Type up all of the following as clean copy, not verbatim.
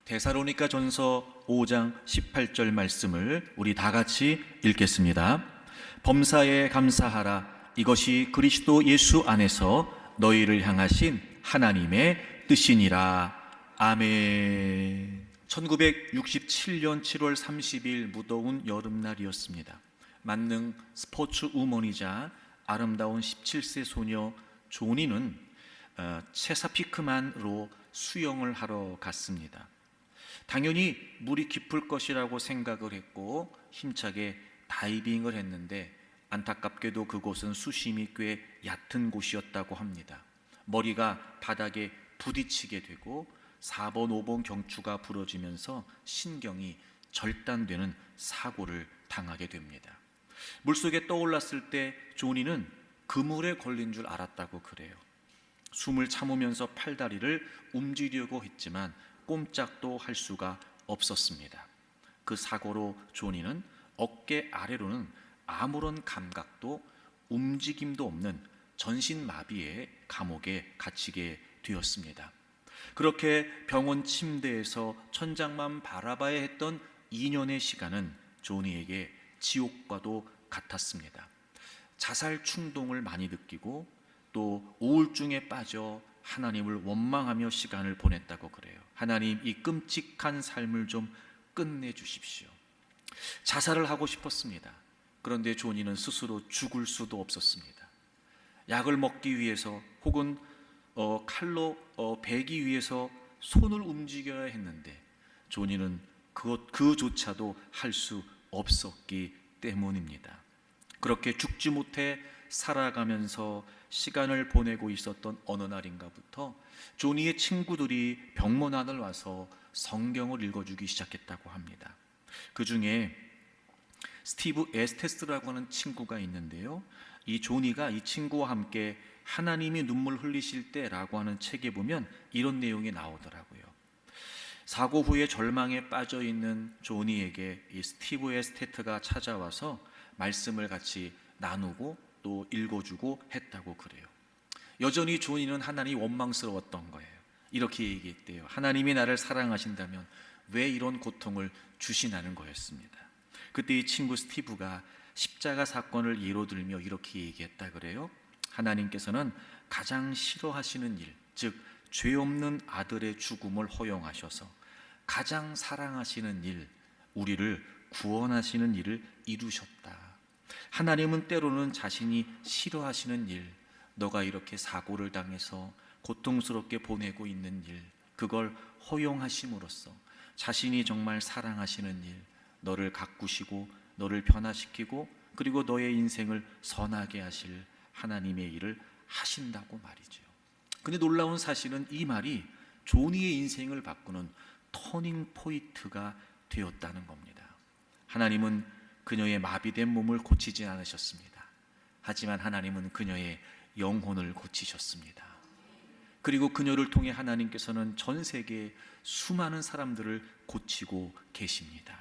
데살로니가 전서 5장 18절 말씀을 우리 다 같이 읽겠습니다. 범사에 감사하라. 이것이 그리스도 예수 안에서 너희를 향하신 하나님의 뜻이니라. 아멘. 1967년 7월 30일 무더운 여름날이었습니다. 만능 스포츠 우먼이자 아름다운 17세 소녀 조니는 체사피크만으로 수영을 하러 갔습니다. 당연히 물이 깊을 것이라고 생각을 했고 힘차게 다이빙을 했는데 안타깝게도 그곳은 수심이 꽤 얕은 곳이었다고 합니다. 머리가 바닥에 부딪히게 되고 4번, 5번 경추가 부러지면서 신경이 절단되는 사고를 당하게 됩니다. 물속에 떠올랐을 때 조니는 그물에 걸린 줄 알았다고 그래요. 숨을 참으면서 팔다리를 움직이려고 했지만 꼼짝도 할 수가 없었습니다. 그 사고로 조니는 어깨 아래로는 아무런 감각도 움직임도 없는 전신마비의 감옥에 갇히게 되었습니다. 그렇게 병원 침대에서 천장만 바라봐야 했던 2년의 시간은 조니에게 지옥과도 같았습니다. 자살 충동을 많이 느끼고 또 우울증에 빠져 하나님을 원망하며 시간을 보냈다고 그래요. 하나님, 이 끔찍한 삶을 좀 끝내주십시오. 자살을 하고 싶었습니다. 그런데 조니는 스스로 죽을 수도 없었습니다. 약을 먹기 위해서 혹은 칼로 베기 위해서 손을 움직여야 했는데 조니는 그조차도 할 수 없었기 때문입니다. 그렇게 죽지 못해 살아가면서 시간을 보내고 있었던 어느 날인가부터 조니의 친구들이 병문 안을 와서 성경을 읽어주기 시작했다고 합니다. 그 중에 스티브 에스테스라고 하는 친구가 있는데요, 이 조니가 이 친구와 함께 하나님이 눈물 흘리실 때라고 하는 책에 보면 이런 내용이 나오더라고요. 사고 후에 절망에 빠져 있는 조니에게 이 스티브 에스테트가 찾아와서 말씀을 같이 나누고 또 읽어주고 했다고 그래요. 여전히 조니는 하나님이 원망스러웠던 거예요. 이렇게 얘기했대요. 하나님이 나를 사랑하신다면 왜 이런 고통을 주시나는 거였습니다. 그때 이 친구 스티브가 십자가 사건을 예로 들며 이렇게 얘기했다 그래요. 하나님께서는 가장 싫어하시는 일, 즉 죄 없는 아들의 죽음을 허용하셔서 가장 사랑하시는 일, 우리를 구원하시는 일을 이루셨다. 하나님은 때로는 자신이 싫어하시는 일, 너가 이렇게 사고를 당해서 고통스럽게 보내고 있는 일, 그걸 허용하심으로써 자신이 정말 사랑하시는 일, 너를 가꾸시고 너를 변화시키고 그리고 너의 인생을 선하게 하실 하나님의 일을 하신다고 말이죠. 근데 놀라운 사실은 이 말이 조니의 인생을 바꾸는 터닝 포인트가 되었다는 겁니다. 하나님은 그녀의 마비된 몸을 고치지 않으셨습니다. 하지만 하나님은 그녀의 영혼을 고치셨습니다. 그리고 그녀를 통해 하나님께서는 전 세계의 수많은 사람들을 고치고 계십니다.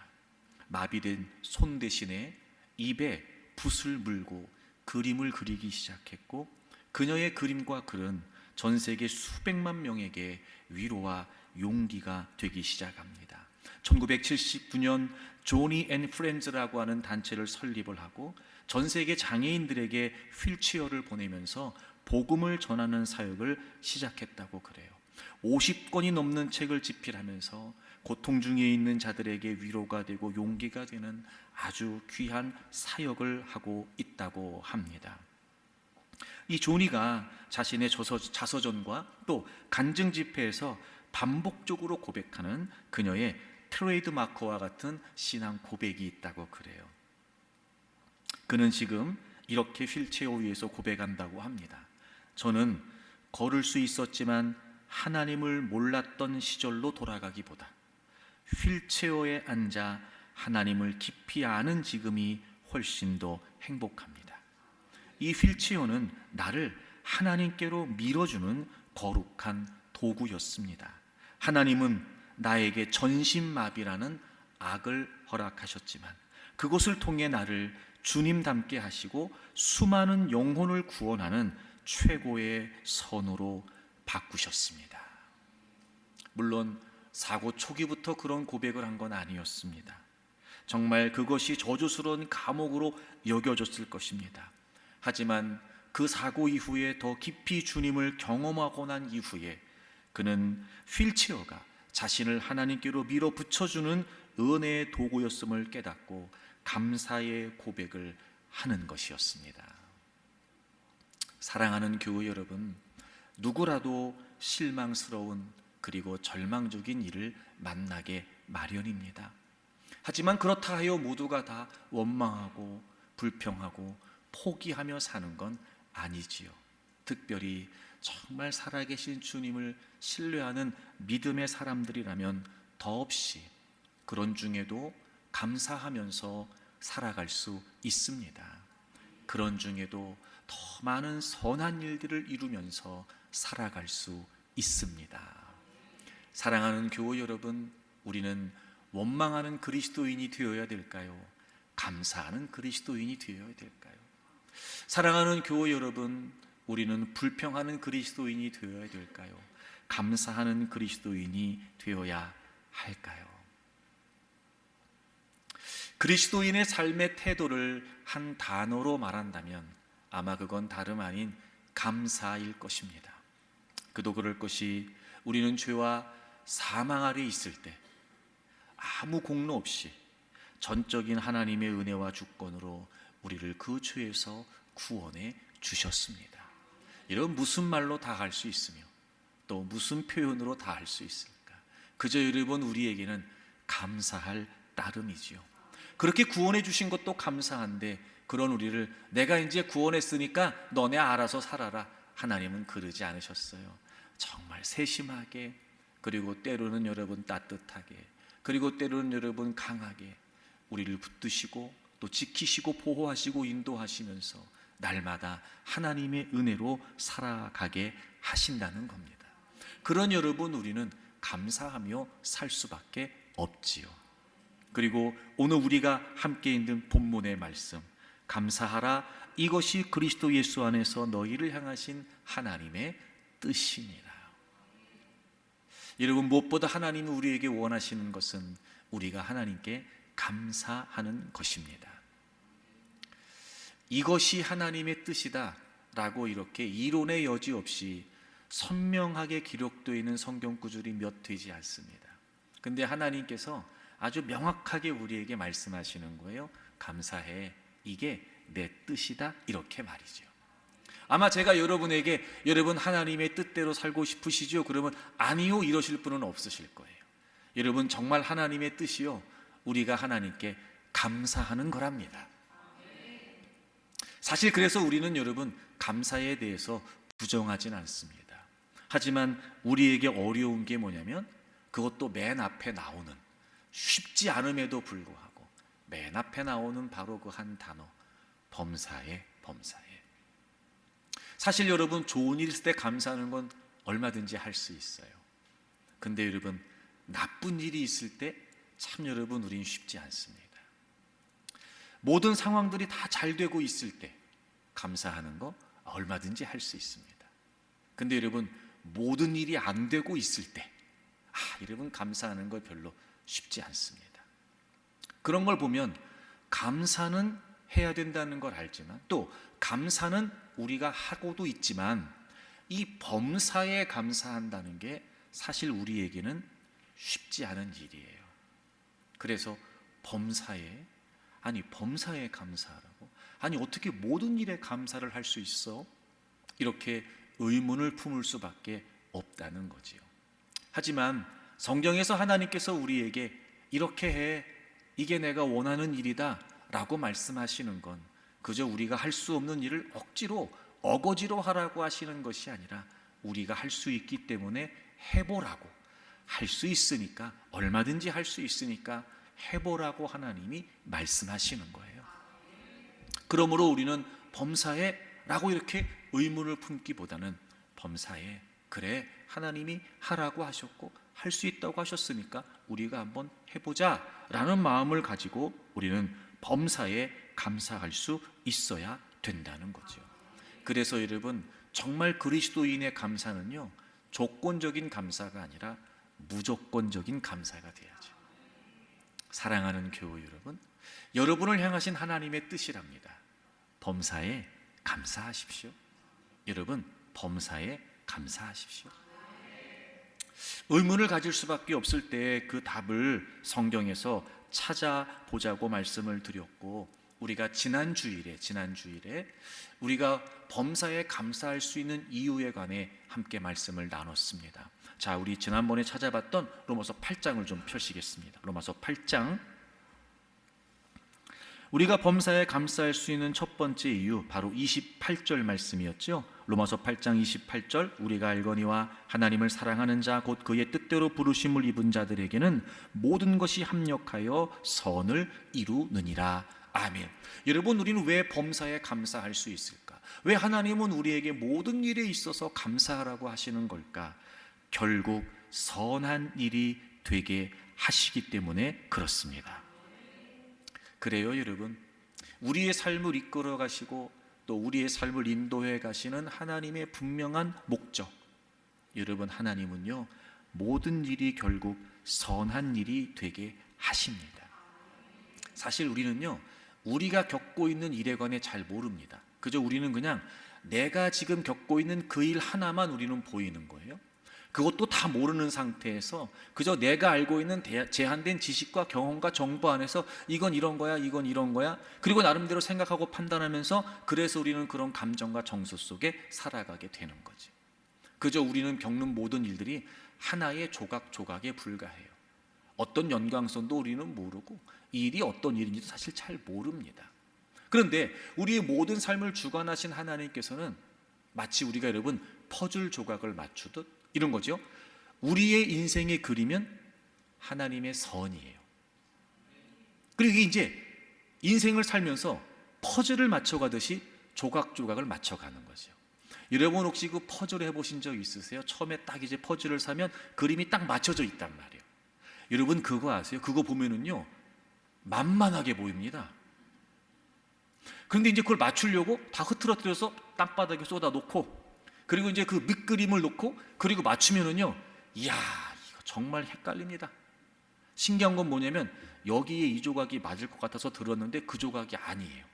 마비된 손 대신에 입에 붓을 물고 그림을 그리기 시작했고 그녀의 그림과 글은 전 세계 수백만 명에게 위로와 용기가 되기 시작합니다. 1979년 조니 앤 프렌즈라고 하는 단체를 설립을 하고 전 세계 장애인들에게 휠체어를 보내면서 복음을 전하는 사역을 시작했다고 그래요. 50권이 넘는 책을 집필하면서 고통 중에 있는 자들에게 위로가 되고 용기가 되는 아주 귀한 사역을 하고 있다고 합니다. 이 조니가 자신의 자서전과 또 간증 집회에서 반복적으로 고백하는 그녀의 트레이드 마커와 같은 신앙 고백이 있다고 그래요. 그는 지금 이렇게 휠체어 위에서 고백한다고 합니다. 저는 걸을 수 있었지만 하나님을 몰랐던 시절로 돌아가기보다 휠체어에 앉아 하나님을 깊이 아는 지금이 훨씬 더 행복합니다. 이 휠체어는 나를 하나님께로 밀어주는 거룩한 도구였습니다. 하나님은 나에게 전신마비라는 악을 허락하셨지만 그것을 통해 나를 주님 닮게 하시고 수많은 영혼을 구원하는 최고의 선으로 바꾸셨습니다. 물론 사고 초기부터 그런 고백을 한 건 아니었습니다. 정말 그것이 저주스러운 감옥으로 여겨졌을 것입니다. 하지만 그 사고 이후에 더 깊이 주님을 경험하고 난 이후에 그는 휠체어가 자신을 하나님께로 밀어붙여주는 은혜의 도구였음을 깨닫고 감사의 고백을 하는 것이었습니다. 사랑하는 교회 여러분, 누구라도 실망스러운 그리고 절망적인 일을 만나게 마련입니다. 하지만 그렇다 하여 모두가 다 원망하고 불평하고 포기하며 사는 건 아니지요. 특별히 정말 살아계신 주님을 신뢰하는 믿음의 사람들이라면 더없이 그런 중에도 감사하면서 살아갈 수 있습니다. 그런 중에도 더 많은 선한 일들을 이루면서 살아갈 수 있습니다. 사랑하는 교회 여러분, 우리는 원망하는 그리스도인이 되어야 될까요? 감사하는 그리스도인이 되어야 될까요? 사랑하는 교회 여러분, 우리는 불평하는 그리스도인이 되어야 될까요? 감사하는 그리스도인이 되어야 할까요? 그리스도인의 삶의 태도를 한 단어로 말한다면 아마 그건 다름 아닌 감사일 것입니다. 그도 그럴 것이 우리는 죄와 사망 아래 있을 때 아무 공로 없이 전적인 하나님의 은혜와 주권으로 우리를 그 죄에서 구원해 주셨습니다. 이런 무슨 말로 다 할 수 있으며 또 무슨 표현으로 다 할 수 있을까? 그저 여러분 우리에게는 감사할 따름이지요. 그렇게 구원해 주신 것도 감사한데 그런 우리를 내가 이제 구원했으니까 너네 알아서 살아라, 하나님은 그러지 않으셨어요. 정말 세심하게, 그리고 때로는 여러분 따뜻하게, 그리고 때로는 여러분 강하게 우리를 붙드시고 또 지키시고 보호하시고 인도하시면서 날마다 하나님의 은혜로 살아가게 하신다는 겁니다. 그런 여러분, 우리는 감사하며 살 수밖에 없지요. 그리고 오늘 우리가 함께 있는 본문의 말씀, 감사하라, 이것이 그리스도 예수 안에서 너희를 향하신 하나님의 뜻이니라. 여러분, 무엇보다 하나님이 우리에게 원하시는 것은 우리가 하나님께 감사하는 것입니다. 이것이 하나님의 뜻이다 라고 이렇게 이론의 여지 없이 선명하게 기록되어 있는 성경 구절이 몇 되지 않습니다. 근데 하나님께서 아주 명확하게 우리에게 말씀하시는 거예요. 감사해, 이게 내 뜻이다, 이렇게 말이죠. 아마 제가 여러분에게 여러분 하나님의 뜻대로 살고 싶으시죠? 그러면 아니요, 이러실 분은 없으실 거예요. 여러분, 정말 하나님의 뜻이요, 우리가 하나님께 감사하는 거랍니다. 사실 그래서 우리는 여러분 감사에 대해서 부정하진 않습니다. 하지만 우리에게 어려운 게 뭐냐면 그것도 맨 앞에 나오는, 쉽지 않음에도 불구하고 맨 앞에 나오는 바로 그 한 단어, 범사에. 사실 여러분, 좋은 일 있을 때 감사하는 건 얼마든지 할 수 있어요. 근데 여러분, 나쁜 일이 있을 때 참 여러분, 우린 쉽지 않습니다. 모든 상황들이 다 잘 되고 있을 때 감사하는 거 얼마든지 할 수 있습니다. 근데 여러분, 모든 일이 안 되고 있을 때 여러분, 감사하는 거 별로 쉽지 않습니다. 그런 걸 보면 감사는 해야 된다는 걸 알지만 또 감사는 우리가 하고도 있지만 이 범사에 감사한다는 게 사실 우리에게는 쉽지 않은 일이에요. 그래서 범사에 감사하라고? 아니, 어떻게 모든 일에 감사를 할 수 있어? 이렇게 의문을 품을 수밖에 없다는 거지요. 하지만 성경에서 하나님께서 우리에게 이렇게 해, 이게 내가 원하는 일이다 라고 말씀하시는 건 그저 우리가 할 수 없는 일을 억지로 어거지로 하라고 하시는 것이 아니라 우리가 할 수 있기 때문에 해보라고, 할 수 있으니까, 얼마든지 할 수 있으니까 해보라고 하나님이 말씀하시는 거예요. 그러므로 우리는 범사에 라고 이렇게 의문을 품기보다는 범사에, 그래, 하나님이 하라고 하셨고 할 수 있다고 하셨으니까 우리가 한번 해보자 라는 마음을 가지고 우리는 범사에 감사할 수 있어야 된다는 거죠. 그래서 여러분, 정말 그리스도인의 감사는요, 조건적인 감사가 아니라 무조건적인 감사가 돼야죠. 사랑하는 교우 여러분, 여러분을 향하신 하나님의 뜻이랍니다. 범사에 감사하십시오. 여러분, 범사에 감사하십시오. 의문을 가질 수밖에 없을 때 그 답을 성경에서 찾아보자고 말씀을 드렸고, 우리가 지난 주일에 우리가 범사에 감사할 수 있는 이유에 관해 함께 말씀을 나눴습니다. 자, 우리 지난번에 찾아봤던 로마서 8장을 좀 펴시겠습니다. 로마서 8장, 우리가 범사에 감사할 수 있는 첫 번째 이유, 바로 28절 말씀이었죠. 로마서 8장 28절, 우리가 알거니와 하나님을 사랑하는 자 곧 그의 뜻대로 부르심을 입은 자들에게는 모든 것이 합력하여 선을 이루느니라. 아멘. 여러분, 우리는 왜 범사에 감사할 수 있을까? 왜 하나님은 우리에게 모든 일에 있어서 감사하라고 하시는 걸까? 결국 선한 일이 되게 하시기 때문에 그렇습니다. 그래요, 여러분. 우리의 삶을 이끌어 가시고 또 우리의 삶을 인도해 가시는 하나님의 분명한 목적, 여러분, 하나님은요, 모든 일이 결국 선한 일이 되게 하십니다. 사실 우리는요, 우리가 겪고 있는 일에 관해 잘 모릅니다. 그저 우리는 그냥 내가 지금 겪고 있는 그 일 하나만 우리는 보이는 거예요. 그것도 다 모르는 상태에서 그저 내가 알고 있는 제한된 지식과 경험과 정보 안에서 이건 이런 거야, 이건 이런 거야, 그리고 나름대로 생각하고 판단하면서, 그래서 우리는 그런 감정과 정서 속에 살아가게 되는 거지. 그저 우리는 겪는 모든 일들이 하나의 조각조각에 불과해요. 어떤 연관성도 우리는 모르고 이 일이 어떤 일인지도 사실 잘 모릅니다. 그런데 우리의 모든 삶을 주관하신 하나님께서는 마치 우리가 여러분 퍼즐 조각을 맞추듯 이런 거죠. 우리의 인생의 그림은 하나님의 선이에요. 그리고 이게 이제 인생을 살면서 퍼즐을 맞춰가듯이 조각조각을 맞춰가는 거죠. 여러분 혹시 그 퍼즐 해보신 적 있으세요? 처음에 딱 이제 퍼즐을 사면 그림이 딱 맞춰져 있단 말이에요. 여러분 그거 아세요? 그거 보면은요, 만만하게 보입니다. 그런데 이제 그걸 맞추려고 다 흐트러뜨려서 땅바닥에 쏟아 놓고, 그리고 이제 그 밑그림을 놓고 그리고 맞추면은요, 이야, 이거 정말 헷갈립니다. 신기한 건 뭐냐면 여기에 이 조각이 맞을 것 같아서 들었는데 그 조각이 아니에요.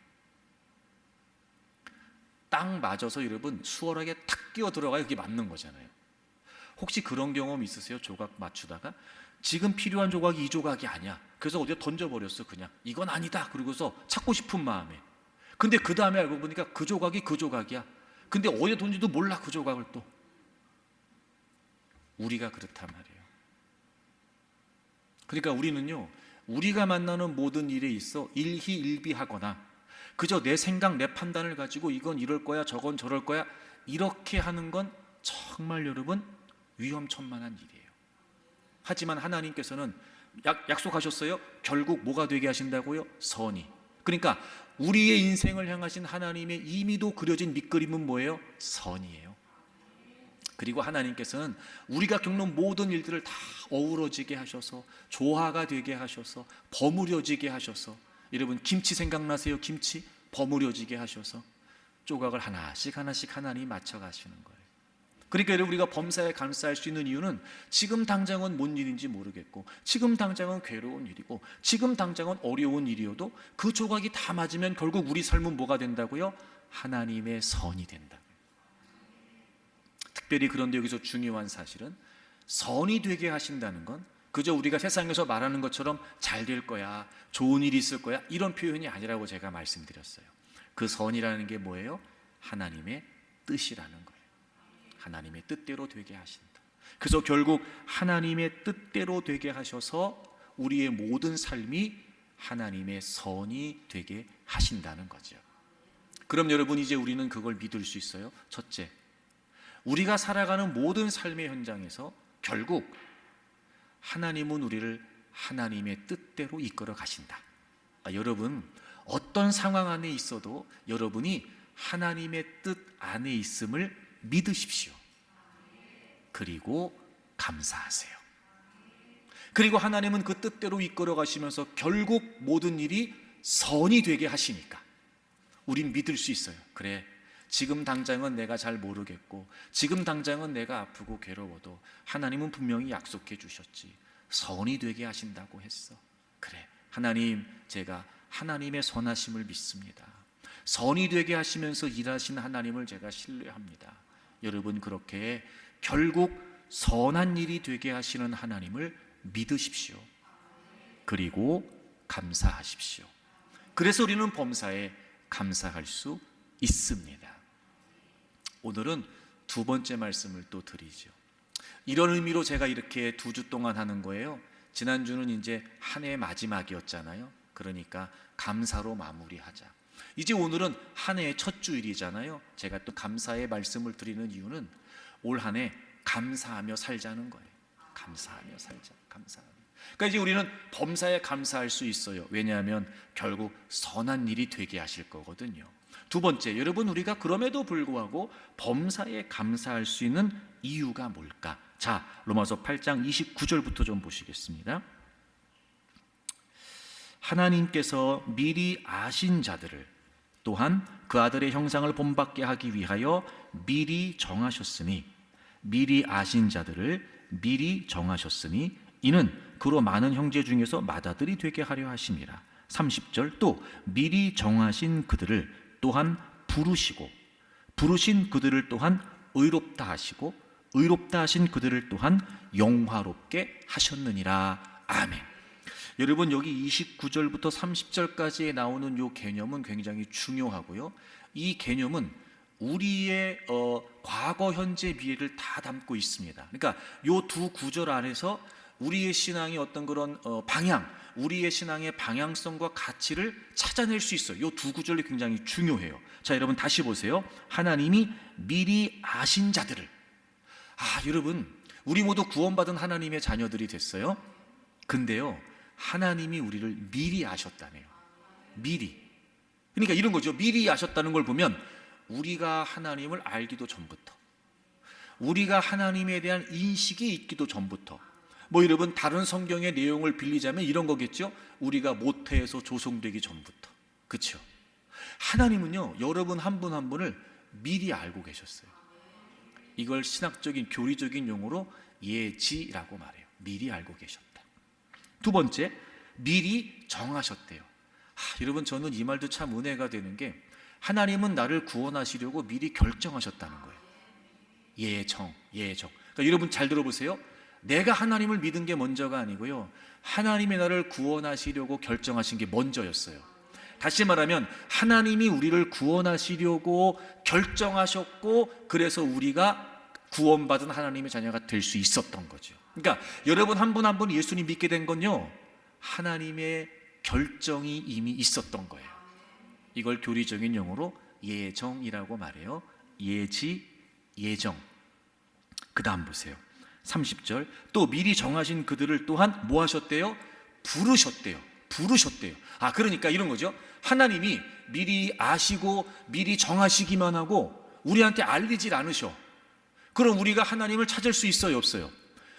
딱 맞아서 여러분 수월하게 탁 끼어 들어가야 그게 맞는 거잖아요. 혹시 그런 경험 있으세요? 조각 맞추다가 지금 필요한 조각이 이 조각이 아니야. 그래서 어디에 던져버렸어. 그냥 이건 아니다. 그러고서 찾고 싶은 마음에. 근데 그 다음에 알고 보니까 그 조각이 그 조각이야. 근데 어디에 던지도 몰라, 그 조각을 또. 우리가 그렇단 말이에요. 그러니까 우리는요, 우리가 만나는 모든 일에 있어 일희일비하거나 그저 내 생각, 내 판단을 가지고 이건 이럴 거야, 저건 저럴 거야, 이렇게 하는 건 정말 여러분 위험천만한 일이에요. 하지만 하나님께서는 약속하셨어요. 결국 뭐가 되게 하신다고요? 선이. 그러니까 우리의 인생을 향하신 하나님의 이미도 그려진 밑그림은 뭐예요? 선이에요. 그리고 하나님께서는 우리가 겪는 모든 일들을 다 어우러지게 하셔서, 조화가 되게 하셔서, 버무려지게 하셔서, 여러분 김치 생각나세요? 김치 버무려지게 하셔서 조각을 하나씩 하나씩 하나님이 맞춰가시는 거예요. 그러니까 여러분, 우리가 범사에 감사할 수 있는 이유는 지금 당장은 뭔 일인지 모르겠고, 지금 당장은 괴로운 일이고, 지금 당장은 어려운 일이어도 그 조각이 다 맞으면 결국 우리 삶은 뭐가 된다고요? 하나님의 선이 된다. 특별히 그런데 여기서 중요한 사실은 선이 되게 하신다는 건 그저 우리가 세상에서 말하는 것처럼 잘 될 거야, 좋은 일이 있을 거야, 이런 표현이 아니라고 제가 말씀드렸어요. 그 선이라는 게 뭐예요? 하나님의 뜻이라는 거예요. 하나님의 뜻대로 되게 하신다. 그래서 결국 하나님의 뜻대로 되게 하셔서 우리의 모든 삶이 하나님의 선이 되게 하신다는 거죠. 그럼 여러분, 이제 우리는 그걸 믿을 수 있어요. 첫째, 우리가 살아가는 모든 삶의 현장에서 결국 하나님은 우리를 하나님의 뜻대로 이끌어 가신다. 여러분, 어떤 상황 안에 있어도 여러분이 하나님의 뜻 안에 있음을 믿으십시오. 그리고 감사하세요. 그리고 하나님은 그 뜻대로 이끌어 가시면서 결국 모든 일이 선이 되게 하시니까 우린 믿을 수 있어요. 그래, 지금 당장은 내가 잘 모르겠고 지금 당장은 내가 아프고 괴로워도 하나님은 분명히 약속해 주셨지. 선이 되게 하신다고 했어. 그래, 하나님, 제가 하나님의 선하심을 믿습니다. 선이 되게 하시면서 일하신 하나님을 제가 신뢰합니다. 여러분, 그렇게 결국 선한 일이 되게 하시는 하나님을 믿으십시오. 그리고 감사하십시오. 그래서 우리는 범사에 감사할 수 있습니다. 오늘은 두 번째 말씀을 또 드리죠. 이런 의미로 제가 이렇게 2주 동안 하는 거예요. 지난주는 이제 한 해의 마지막이었잖아요. 그러니까 감사로 마무리하자. 이제 오늘은 한 해의 첫 주일이잖아요. 제가 또 감사의 말씀을 드리는 이유는 올 한 해 감사하며 살자는 거예요. 감사하며 살자. 감사하며. 그러니까 이제 우리는 범사에 감사할 수 있어요. 왜냐하면 결국 선한 일이 되게 하실 거거든요. 두 번째, 여러분, 우리가 그럼에도 불구하고 범사에 감사할 수 있는 이유가 뭘까? 자, 로마서 8장 29절부터 좀 보시겠습니다. 하나님께서 미리 아신 자들을 또한 그 아들의 형상을 본받게 하기 위하여 미리 정하셨으니, 미리 아신 자들을 미리 정하셨으니 이는 그로 많은 형제 중에서 맏아들이 되게 하려 하심이라. 30절, 또 미리 정하신 그들을 또한 부르시고 부르신 그들을 또한 의롭다 하시고 의롭다 하신 그들을 또한 영화롭게 하셨느니라. 아멘. 여러분, 여기 29절부터 30절까지에 나오는 이 개념은 굉장히 중요하고요. 이 개념은 우리의 과거, 현재, 미래를 다 담고 있습니다. 그러니까 이 두 구절 안에서 우리의 신앙의 어떤 그런 방향, 우리의 신앙의 방향성과 가치를 찾아낼 수 있어요. 이 두 구절이 굉장히 중요해요. 자, 여러분 다시 보세요. 하나님이 미리 아신 자들을. 여러분, 우리 모두 구원받은 하나님의 자녀들이 됐어요. 근데요, 하나님이 우리를 미리 아셨다네요. 미리. 그러니까 이런 거죠. 미리 아셨다는 걸 보면 우리가 하나님을 알기도 전부터, 우리가 하나님에 대한 인식이 있기도 전부터, 여러분, 다른 성경의 내용을 빌리자면 이런 거겠죠. 우리가 모태에서 조성되기 전부터. 그렇죠? 하나님은요, 여러분 한 분 한 분을 미리 알고 계셨어요. 이걸 신학적인 교리적인 용어로 예지라고 말해요. 미리 알고 계셨다. 두 번째, 미리 정하셨대요. 여러분, 저는 이 말도 참 은혜가 되는 게, 하나님은 나를 구원하시려고 미리 결정하셨다는 거예요. 예정. 그러니까 여러분 잘 들어보세요. 내가 하나님을 믿은 게 먼저가 아니고요, 하나님이 나를 구원하시려고 결정하신 게 먼저였어요. 다시 말하면 하나님이 우리를 구원하시려고 결정하셨고, 그래서 우리가 구원받은 하나님의 자녀가 될 수 있었던 거죠. 그러니까 여러분 한 분 한 분 예수님 믿게 된 건요, 하나님의 결정이 이미 있었던 거예요. 이걸 교리적인 용어로 예정이라고 말해요. 예지, 예정. 그 다음 보세요. 30절, 또 미리 정하신 그들을 또한 뭐 하셨대요? 부르셨대요. 그러니까 이런 거죠. 하나님이 미리 아시고 미리 정하시기만 하고 우리한테 알리질 않으셔. 그럼 우리가 하나님을 찾을 수 있어요, 없어요?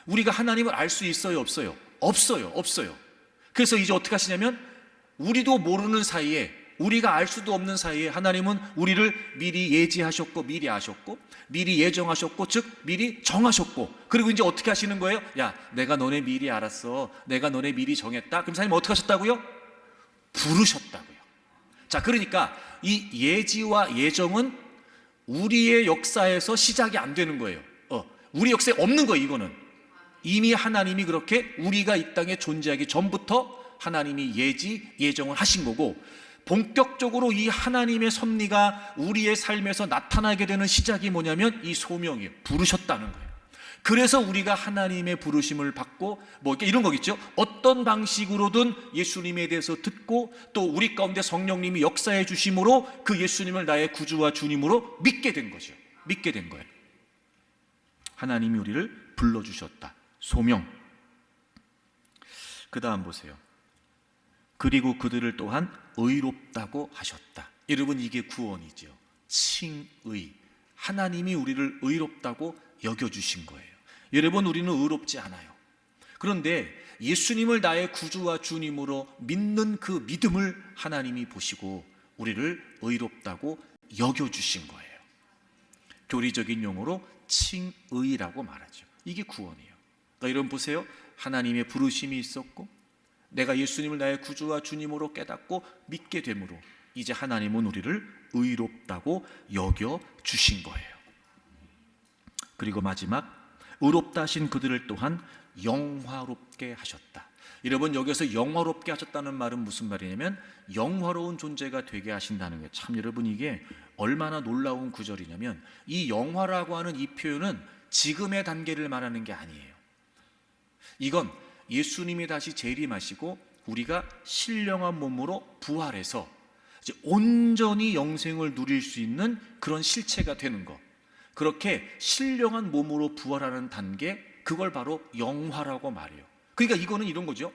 우리가 하나님을 알 수 있어요, 없어요? 없어요. 그래서 이제 어떻게 하시냐면, 우리도 모르는 사이에, 우리가 알 수도 없는 사이에 하나님은 우리를 미리 예지하셨고, 미리 아셨고, 미리 예정하셨고, 즉 미리 정하셨고, 그리고 이제 어떻게 하시는 거예요? 야, 내가 너네 미리 알았어. 내가 너네 미리 정했다. 그럼 하나님 어떻게 하셨다고요? 부르셨다고요. 자, 그러니까 이 예지와 예정은 우리의 역사에서 시작이 안 되는 거예요. 우리 역사에 없는 거예요. 이거는 이미 하나님이 그렇게 우리가 이 땅에 존재하기 전부터 하나님이 예정을 하신 거고, 본격적으로 이 하나님의 섭리가 우리의 삶에서 나타나게 되는 시작이 뭐냐면 이 소명이에요. 부르셨다는 거예요. 그래서 우리가 하나님의 부르심을 받고 이런 거겠죠. 어떤 방식으로든 예수님에 대해서 듣고, 또 우리 가운데 성령님이 역사해 주심으로 그 예수님을 나의 구주와 주님으로 믿게 된 거죠. 믿게 된 거예요. 하나님이 우리를 불러주셨다. 소명. 그 다음 보세요. 그리고 그들을 또한 의롭다고 하셨다. 여러분, 이게 구원이죠. 칭의. 하나님이 우리를 의롭다고 여겨주신 거예요. 여러분, 우리는 의롭지 않아요. 그런데 예수님을 나의 구주와 주님으로 믿는 그 믿음을 하나님이 보시고 우리를 의롭다고 여겨주신 거예요. 교리적인 용어로 칭의라고 말하죠. 이게 구원이에요. 그러니까 여러분 보세요. 하나님의 부르심이 있었고 내가 예수님을 나의 구주와 주님으로 깨닫고 믿게 되므로 이제 하나님은 우리를 의롭다고 여겨 주신 거예요. 그리고 마지막, 의롭다 하신 그들을 또한 영화롭게 하셨다. 여러분, 여기서 영화롭게 하셨다는 말은 무슨 말이냐면 영화로운 존재가 되게 하신다는 거예요. 참 여러분, 이게 얼마나 놀라운 구절이냐면 이 영화라고 하는 이 표현은 지금의 단계를 말하는 게 아니에요. 이건 예수님이 다시 재림하시고 우리가 신령한 몸으로 부활해서 이제 온전히 영생을 누릴 수 있는 그런 실체가 되는 것, 그렇게 신령한 몸으로 부활하는 단계, 그걸 바로 영화라고 말해요. 그러니까 이거는 이런 거죠.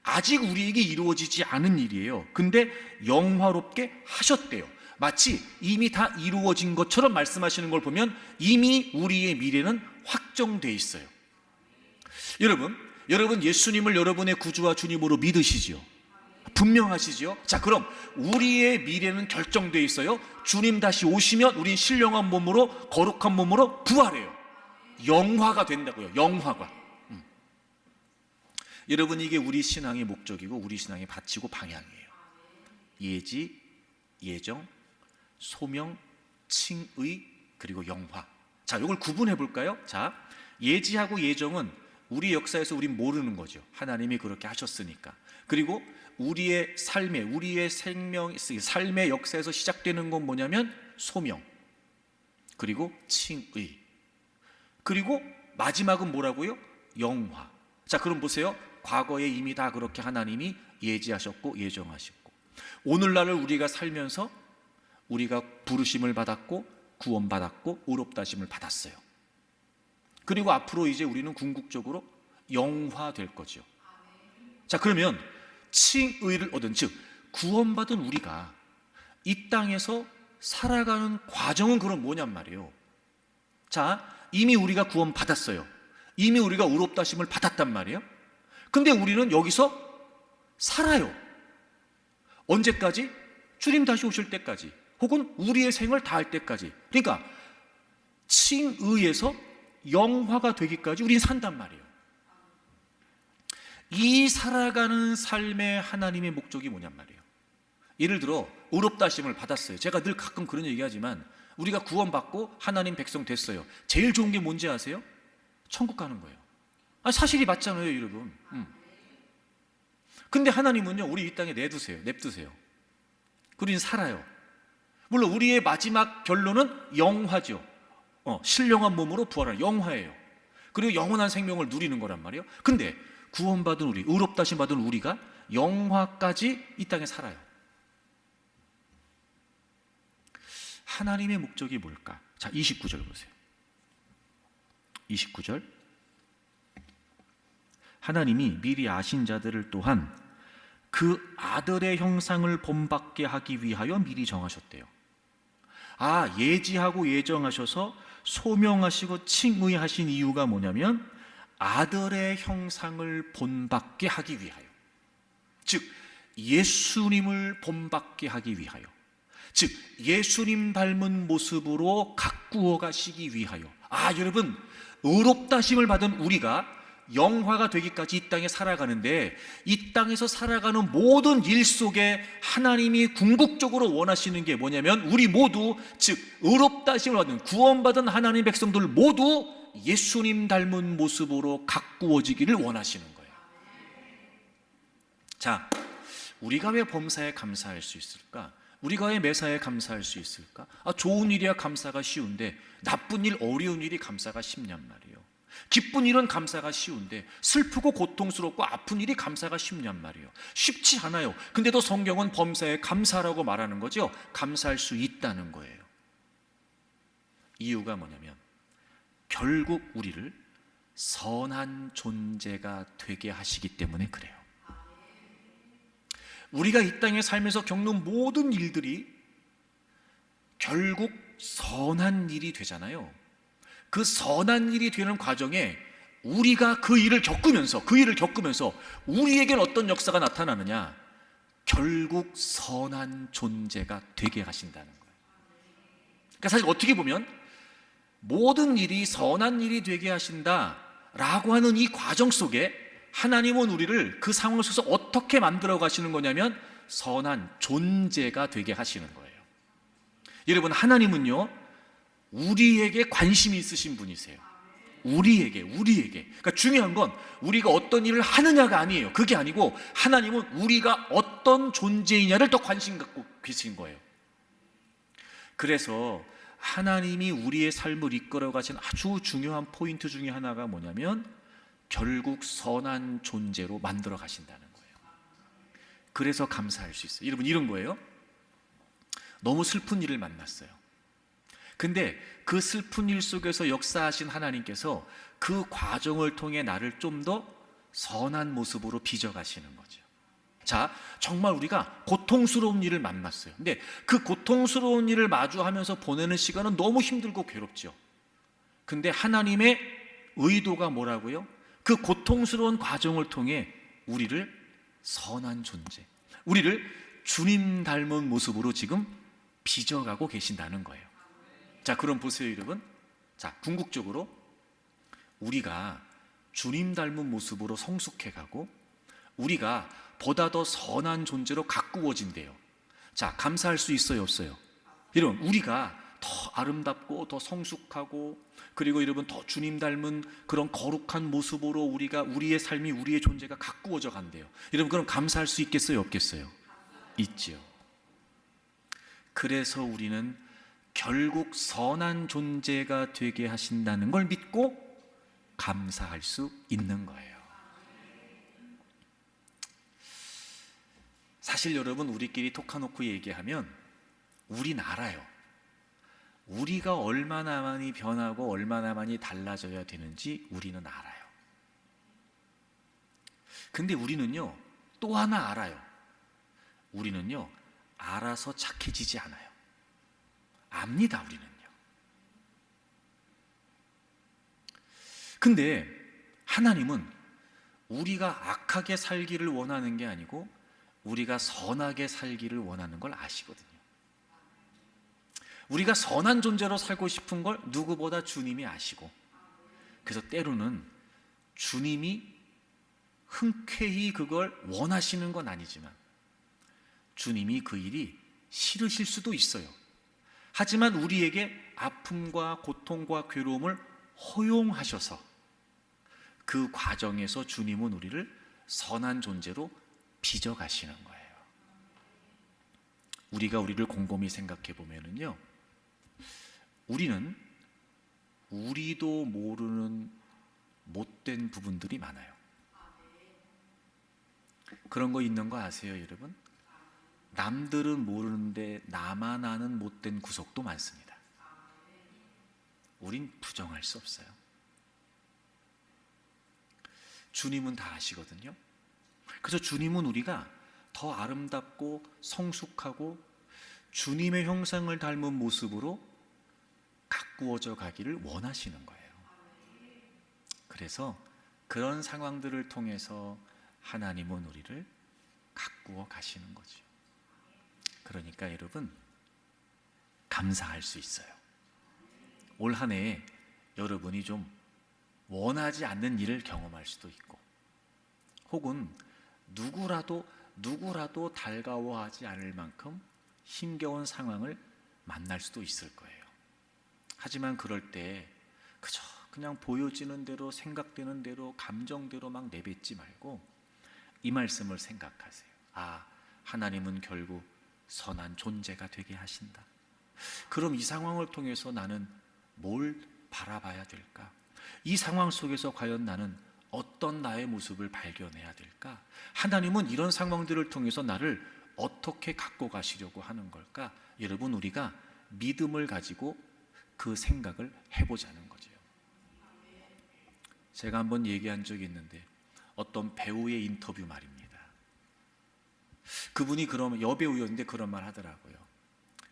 아직 우리에게 이루어지지 않은 일이에요. 근데 영화롭게 하셨대요. 마치 이미 다 이루어진 것처럼 말씀하시는 걸 보면 이미 우리의 미래는 확정돼 있어요. 여러분 예수님을 여러분의 구주와 주님으로 믿으시지요? 분명하시지요? 자, 그럼 우리의 미래는 결정돼 있어요. 주님 다시 오시면 우린 신령한 몸으로, 거룩한 몸으로 부활해요. 영화가 된다고요. 영화가. 여러분, 이게 우리 신앙의 목적이고 우리 신앙의 바치고 방향이에요. 예지, 예정, 소명, 칭의, 그리고 영화. 자, 이걸 구분해 볼까요? 자, 예지하고 예정은 우리 역사에서 우린 모르는 거죠. 하나님이 그렇게 하셨으니까. 그리고 우리의 삶에, 우리의 삶의 역사에서 시작되는 건 뭐냐면 소명, 그리고 칭의, 그리고 마지막은 뭐라고요? 영화. 자, 그럼 보세요. 과거에 이미 다 그렇게 하나님이 예지하셨고 예정하셨고, 오늘날을 우리가 살면서 우리가 부르심을 받았고 구원받았고 의롭다 하심을 받았어요. 그리고 앞으로 이제 우리는 궁극적으로 영화될 거죠. 자, 그러면 칭의를 얻은, 즉 구원받은 우리가 이 땅에서 살아가는 과정은 그럼 뭐냔 말이에요. 자, 이미 우리가 구원받았어요. 이미 우리가 의롭다 하심을 받았단 말이에요. 근데 우리는 여기서 살아요. 언제까지? 주님 다시 오실 때까지, 혹은 우리의 생을 다할 때까지. 그러니까 칭의에서 영화가 되기까지 우린 산단 말이에요. 이 살아가는 삶의 하나님의 목적이 뭐냔 말이에요. 예를 들어 의롭다 하심을 받았어요. 제가 늘 가끔 그런 얘기하지만 우리가 구원받고 하나님 백성 됐어요. 제일 좋은 게 뭔지 아세요? 천국 가는 거예요. 사실이 맞잖아요, 여러분. 근데 하나님은요, 우리 이 땅에 냅두세요. 우리는 살아요. 물론 우리의 마지막 결론은 영화죠. 신령한 몸으로 부활하는 영화예요. 그리고 영원한 생명을 누리는 거란 말이에요. 근데 구원받은 우리, 의롭다 하심 받은 우리가 영화까지 이 땅에 살아요. 하나님의 목적이 뭘까? 자, 29절 보세요. 29절. 하나님이 미리 아신 자들을 또한 그 아들의 형상을 본받게 하기 위하여 미리 정하셨대요. 예지하고 예정하셔서 소명하시고 칭의하신 이유가 뭐냐면 아들의 형상을 본받게 하기 위하여, 즉 예수님을 본받게 하기 위하여, 즉 예수님 닮은 모습으로 가꾸어 가시기 위하여. 여러분, 의롭다 하심을 받은 우리가 영화가 되기까지 이 땅에 살아가는데, 이 땅에서 살아가는 모든 일 속에 하나님이 궁극적으로 원하시는 게 뭐냐면 우리 모두, 즉 의롭다 하심을 받은 구원받은 하나님 백성들 모두 예수님 닮은 모습으로 가꾸어지기를 원하시는 거예요. 자, 우리가 왜 범사에 감사할 수 있을까? 우리가 왜 매사에 감사할 수 있을까? 좋은 일이야 감사가 쉬운데 나쁜 일, 어려운 일이 감사가 쉽냔 말이에요. 기쁜 일은 감사가 쉬운데 슬프고 고통스럽고 아픈 일이 감사가 쉽냔 말이에요. 쉽지 않아요. 근데도 성경은 범사에 감사라고 말하는 거죠. 감사할 수 있다는 거예요. 이유가 뭐냐면 결국 우리를 선한 존재가 되게 하시기 때문에 그래요. 우리가 이 땅에 살면서 겪는 모든 일들이 결국 선한 일이 되잖아요. 그 선한 일이 되는 과정에 우리가 그 일을 겪으면서 우리에겐 어떤 역사가 나타나느냐? 결국 선한 존재가 되게 하신다는 거예요. 그러니까 사실 어떻게 보면 모든 일이 선한 일이 되게 하신다라고 하는 이 과정 속에 하나님은 우리를 그 상황 속에서 어떻게 만들어 가시는 거냐면 선한 존재가 되게 하시는 거예요. 여러분, 하나님은요, 우리에게 관심이 있으신 분이세요. 우리에게. 그러니까 중요한 건 우리가 어떤 일을 하느냐가 아니에요. 그게 아니고 하나님은 우리가 어떤 존재이냐를 더 관심 갖고 계신 거예요. 그래서 하나님이 우리의 삶을 이끌어 가신 아주 중요한 포인트 중에 하나가 뭐냐면 결국 선한 존재로 만들어 가신다는 거예요. 그래서 감사할 수 있어요. 여러분, 이런 거예요. 너무 슬픈 일을 만났어요. 근데 그 슬픈 일 속에서 역사하신 하나님께서 그 과정을 통해 나를 좀 더 선한 모습으로 빚어가시는 거죠. 자, 정말 우리가 고통스러운 일을 만났어요. 근데 그 고통스러운 일을 마주하면서 보내는 시간은 너무 힘들고 괴롭죠. 근데 하나님의 의도가 뭐라고요? 그 고통스러운 과정을 통해 우리를 선한 존재, 우리를 주님 닮은 모습으로 지금 빚어가고 계신다는 거예요. 자, 그럼 보세요, 여러분. 자, 궁극적으로 우리가 주님 닮은 모습으로 성숙해가고 우리가 보다 더 선한 존재로 가꾸어진대요. 자, 감사할 수 있어요, 없어요? 여러분, 우리가 더 아름답고 더 성숙하고 그리고 여러분 더 주님 닮은 그런 거룩한 모습으로 우리의 삶이 우리의 존재가 가꾸어져 간대요. 여러분, 그럼 감사할 수 있겠어요, 없겠어요? 있지요. 그래서 우리는 결국 선한 존재가 되게 하신다는 걸 믿고 감사할 수 있는 거예요. 사실 여러분, 우리끼리 톡하놓고 얘기하면 우린 알아요. 우리가 얼마나 많이 변하고 얼마나 많이 달라져야 되는지 우리는 알아요. 근데 우리는요, 또 하나 알아요. 우리는요, 알아서 착해지지 않아요. 압니다, 우리는요. 근데 하나님은 우리가 악하게 살기를 원하는 게 아니고 우리가 선하게 살기를 원하는 걸 아시거든요. 우리가 선한 존재로 살고 싶은 걸 누구보다 주님이 아시고, 그래서 때로는 주님이 흔쾌히 그걸 원하시는 건 아니지만 주님이 그 일이 싫으실 수도 있어요. 하지만 우리에게 아픔과 고통과 괴로움을 허용하셔서 그 과정에서 주님은 우리를 선한 존재로 빚어가시는 거예요. 우리가 우리를 곰곰이 생각해 보면은요, 우리는 우리도 모르는 못된 부분들이 많아요. 그런 거 있는 거 아세요, 여러분? 남들은 모르는데 나만 아는 못된 구석도 많습니다. 우린 부정할 수 없어요. 주님은 다 아시거든요. 그래서 주님은 우리가 더 아름답고 성숙하고 주님의 형상을 닮은 모습으로 가꾸어져 가기를 원하시는 거예요. 그래서 그런 상황들을 통해서 하나님은 우리를 가꾸어 가시는 거죠. 그러니까 여러분, 감사할 수 있어요. 올 한 해에 여러분이 좀 원하지 않는 일을 경험할 수도 있고, 혹은 누구라도 달가워하지 않을 만큼 힘겨운 상황을 만날 수도 있을 거예요. 하지만 그럴 때 그냥 보여지는 대로, 생각되는 대로, 감정대로 막 내뱉지 말고 이 말씀을 생각하세요. 아, 하나님은 결국 선한 존재가 되게 하신다. 그럼 이 상황을 통해서 나는 뭘 바라봐야 될까? 이 상황 속에서 과연 나는 어떤 나의 모습을 발견해야 될까? 하나님은 이런 상황들을 통해서 나를 어떻게 갖고 가시려고 하는 걸까? 여러분, 우리가 믿음을 가지고 그 생각을 해보자는 거죠. 제가 한번 얘기한 적이 있는데 어떤 배우의 인터뷰 말입니다. 그분이 그러면 여배우였는데 그런 말 하더라고요.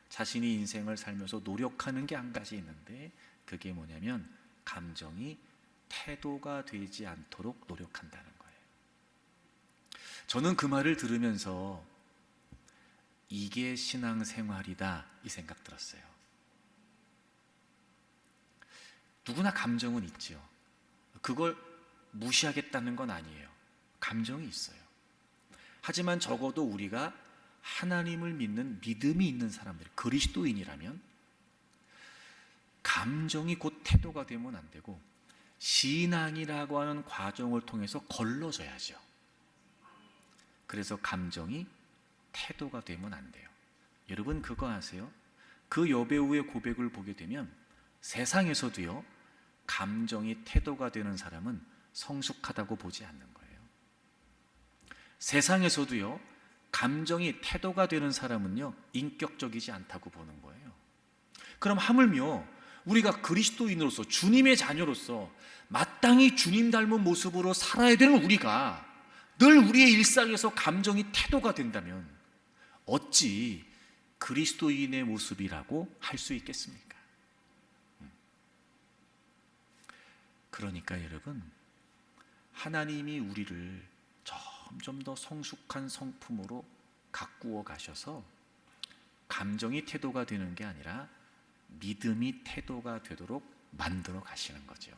자신이 인생을 살면서 노력하는 게 한 가지 있는데 그게 뭐냐면 감정이 태도가 되지 않도록 노력한다는 거예요. 저는 그 말을 들으면서 이게 신앙생활이다 이 생각 들었어요. 누구나 감정은 있지요. 그걸 무시하겠다는 건 아니에요. 감정이 있어요. 하지만 적어도 우리가 하나님을 믿는 믿음이 있는 사람들, 그리스도인이라면 감정이 곧 태도가 되면 안 되고 신앙이라고 하는 과정을 통해서 걸러져야죠. 그래서 감정이 태도가 되면 안 돼요. 여러분 그거 아세요? 그 여배우의 고백을 보게 되면 세상에서도요, 감정이 태도가 되는 사람은 성숙하다고 보지 않는 거예요. 세상에서도요, 감정이 태도가 되는 사람은요, 인격적이지 않다고 보는 거예요. 그럼 하물며 우리가 그리스도인으로서, 주님의 자녀로서 마땅히 주님 닮은 모습으로 살아야 되는 우리가 늘 우리의 일상에서 감정이 태도가 된다면 어찌 그리스도인의 모습이라고 할 수 있겠습니까? 그러니까 여러분, 하나님이 우리를 점점 더 성숙한 성품으로 가꾸어 가셔서 감정이 태도가 되는 게 아니라 믿음이 태도가 되도록 만들어 가시는 거죠.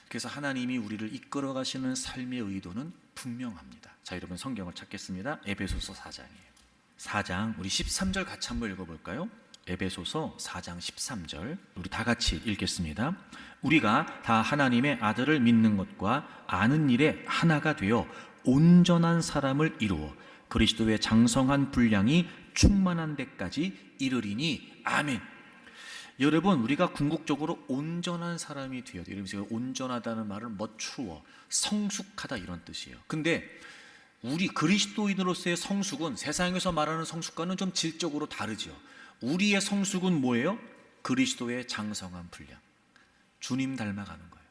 그래서 하나님이 우리를 이끌어 가시는 삶의 의도는 분명합니다. 자, 여러분 성경을 찾겠습니다. 에베소서 4장이에요. 4장 우리 13절 같이 한번 읽어볼까요? 에베소서 4장 13절 우리 다 같이 읽겠습니다. 우리가 다 하나님의 아들을 믿는 것과 아는 일에 하나가 되어 온전한 사람을 이루어 그리스도의 장성한 분량이 충만한 데까지 이르리니 아멘. 여러분 우리가 궁극적으로 온전한 사람이 되어야 돼요. 여러분 제가 온전하다는 말은 mature, 성숙하다 이런 뜻이에요. 근데 우리 그리스도인으로서의 성숙은 세상에서 말하는 성숙과는 좀 질적으로 다르죠. 우리의 성숙은 뭐예요? 그리스도의 장성한 분량, 주님 닮아가는 거예요.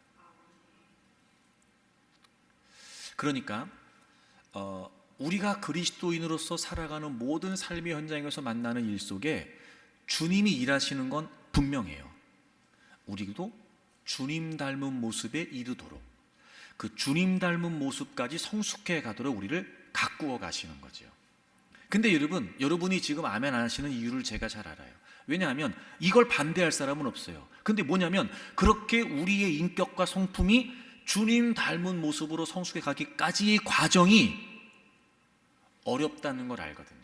그러니까 우리가 그리스도인으로서 살아가는 모든 삶의 현장에서 만나는 일 속에 주님이 일하시는 건 분명해요. 우리도 주님 닮은 모습에 이르도록 그 주님 닮은 모습까지 성숙해 가도록 우리를 가꾸어 가시는 거죠. 근데 여러분, 여러분이 지금 아멘 안 하시는 이유를 제가 잘 알아요. 왜냐하면 이걸 반대할 사람은 없어요. 근데 뭐냐면 그렇게 우리의 인격과 성품이 주님 닮은 모습으로 성숙해 가기까지의 과정이 어렵다는 걸 알거든요.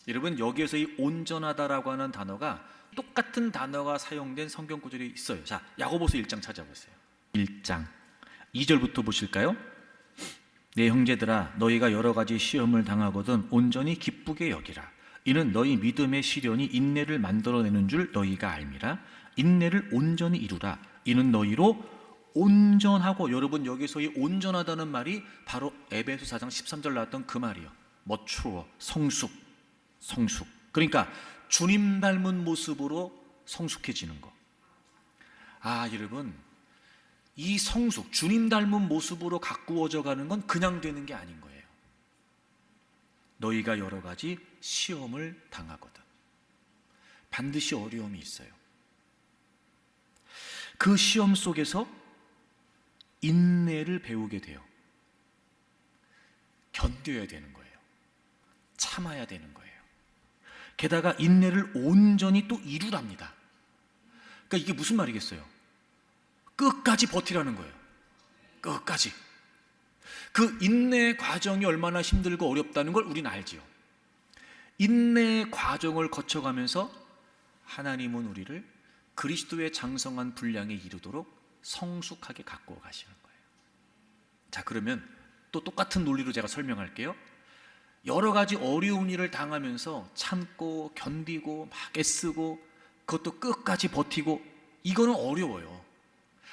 여러분 여기에서 이 온전하다라고 하는 단어가 똑같은 단어가 사용된 성경 구절이 있어요. 자, 야고보서 1장 찾아보세요. 1장 2절부터 보실까요? 내 형제들아 너희가 여러 가지 시험을 당하거든 온전히 기쁘게 여기라. 이는 너희 믿음의 시련이 인내를 만들어내는 줄 너희가 알미라. 인내를 온전히 이루라. 이는 너희로 온전하고, 여러분 여기서 이 온전하다는 말이 바로 에베소 4장 13절 나왔던 그 말이요. mature, 성숙. 그러니까 주님 닮은 모습으로 성숙해지는 거. 아, 여러분 이 성숙, 주님 닮은 모습으로 가꾸어져 가는 건 그냥 되는 게 아닌 거예요. 너희가 여러 가지 시험을 당하거든. 반드시 어려움이 있어요. 그 시험 속에서 인내를 배우게 돼요. 견뎌야 되는 거예요. 참아야 되는 거예요. 게다가 인내를 온전히 또 이루랍니다. 그러니까 이게 무슨 말이겠어요? 끝까지 버티라는 거예요. 끝까지. 그 인내 과정이 얼마나 힘들고 어렵다는 걸 우리는 알지요. 인내 과정을 거쳐가면서 하나님은 우리를 그리스도의 장성한 분량에 이르도록 성숙하게 가꾸어 가시는 거예요. 자, 그러면 또 똑같은 논리로 제가 설명할게요. 여러 가지 어려운 일을 당하면서 참고 견디고 막 애쓰고 그것도 끝까지 버티고, 이거는 어려워요.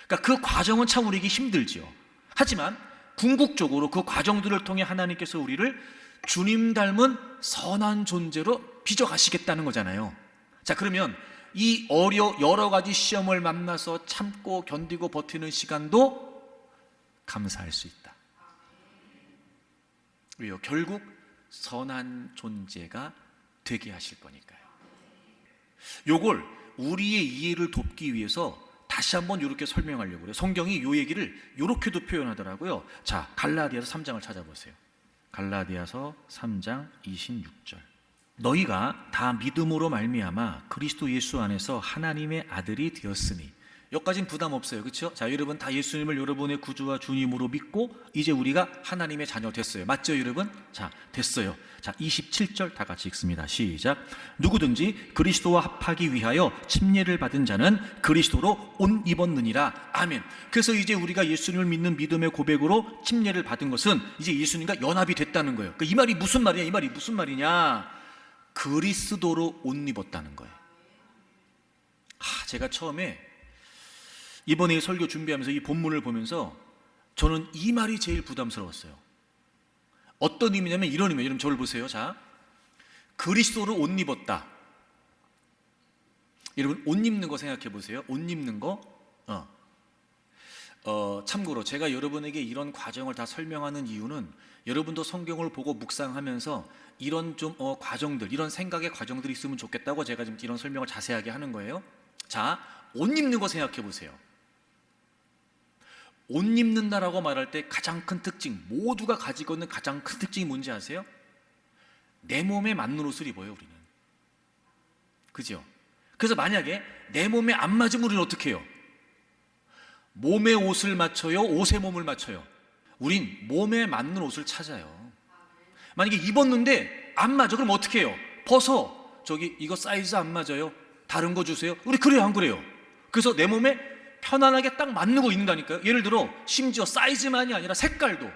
그러니까 그 과정은 참 우리에게 힘들죠. 하지만 궁극적으로 그 과정들을 통해 하나님께서 우리를 주님 닮은 선한 존재로 빚어가시겠다는 거잖아요. 자, 그러면 이 여러 가지 시험을 만나서 참고 견디고 버티는 시간도 감사할 수 있다. 왜요? 결국 선한 존재가 되게 하실 거니까요. 요걸 우리의 이해를 돕기 위해서 다시 한번 이렇게 설명하려고 그래요. 성경이 이 얘기를 이렇게도 표현하더라고요. 자, 갈라디아서 3장을 찾아보세요. 갈라디아서 3장 26절 너희가 다 믿음으로 말미암아 그리스도 예수 안에서 하나님의 아들이 되었으니. 여기까지는 부담 없어요, 그렇죠? 자, 여러분 다 예수님을 여러분의 구주와 주님으로 믿고 이제 우리가 하나님의 자녀 됐어요. 맞죠, 여러분? 자, 됐어요. 자, 27절 다 같이 읽습니다. 시작. 누구든지 그리스도와 합하기 위하여 침례를 받은 자는 그리스도로 옷 입었느니라. 아멘. 그래서 이제 우리가 예수님을 믿는 믿음의 고백으로 침례를 받은 것은 이제 예수님과 연합이 됐다는 거예요. 그러니까 이 말이 무슨 말이냐? 이 말이 무슨 말이냐? 그리스도로 옷 입었다는 거예요. 제가 처음에 이번에 설교 준비하면서 이 본문을 보면서 저는 이 말이 제일 부담스러웠어요. 어떤 의미냐면 이런 의미예요. 여러분 저를 보세요. 자, 그리스도로 옷 입었다. 여러분 옷 입는 거 생각해 보세요. 옷 입는 거. 참고로 제가 여러분에게 이런 과정을 다 설명하는 이유는 여러분도 성경을 보고 묵상하면서 이런 좀 과정들, 이런 생각의 과정들이 있으면 좋겠다고 제가 지금 이런 설명을 자세하게 하는 거예요. 자, 옷 입는 거 생각해 보세요. 옷 입는다라고 말할 때 가장 큰 특징, 모두가 가지고 있는 가장 큰 특징이 뭔지 아세요? 내 몸에 맞는 옷을 입어요, 우리는. 그죠? 그래서 만약에 내 몸에 안 맞으면 우리는 어떻게 해요? 몸에 옷을 맞춰요? 옷에 몸을 맞춰요? 우린 몸에 맞는 옷을 찾아요. 만약에 입었는데 안 맞아, 그럼 어떻게 해요? 벗어. 저기 이거 사이즈 안 맞아요? 다른 거 주세요. 우리 그래요, 안 그래요? 그래서 내 몸에 편안하게 딱 맞는 거 입는다니까요. 예를 들어 심지어 사이즈만이 아니라 색깔도